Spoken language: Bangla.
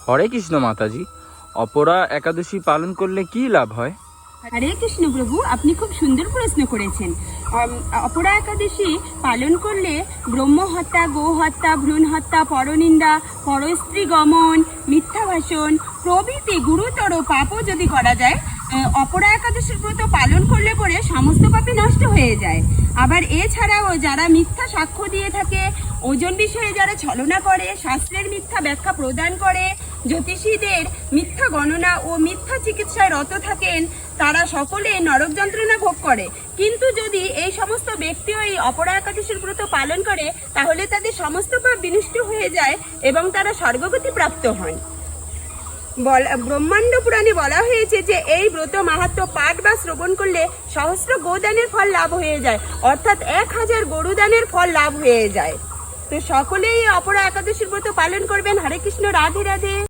হরে কৃষ্ণ মাতাজি, অপরা একাদশী পালন করলে কি লাভ হয়? হরে কৃষ্ণ প্রভু, আপনি খুব সুন্দর প্রশ্ন করেছেন। অপরা একাদশী পালন করলে ব্রহ্ম হত্যা, গো হত্যা, ভ্রূণ হত্যা, পরনিন্দা, পরস্ত্রী গমন, মিথ্যা ভাষণ প্রভৃতি গুরুতর পাপও যদি করা যায়, অপরা একাদশীর ব্রত পালন করলে পরে সমস্ত পাপই নষ্ট হয়ে যায়। আবার এছাড়াও যারা মিথ্যা সাক্ষ্য দিয়ে থাকে, ওজন বিষয়ে যারা ছলনা করে, শাস্ত্রের মিথ্যা ব্যাখ্যা প্রদান করে, জ্যোতিষীদের মিথ্যা গণনা ও মিথ্যা চিকিৎসায় রত থাকেন, তারা সকলে নরক যন্ত্রণা ভোগ করে। কিন্তু যদি এই সমস্ত ব্যক্তিও এই অপরা একাদশীর ব্রত পালন করে, তাহলে তাদের সমস্ত পাপ বিনষ্ট হয়ে যায় এবং তারা স্বর্গগতি প্রাপ্ত হন। ব্রহ্মাণ্ড পুরাণে বলা হয়েছে যে এই ব্রত মাহাত্ম্য পাঠ বা শ্রবণ করলে সহস্র গোদানের ফল লাভ হয়ে যায়, অর্থাৎ 1000 গরুদানের ফল লাভ হয়ে যায়। তো সকলেই অপরা একাদশীর ব্রত পালন করবেন। হরে কৃষ্ণ, রাধে রাধে।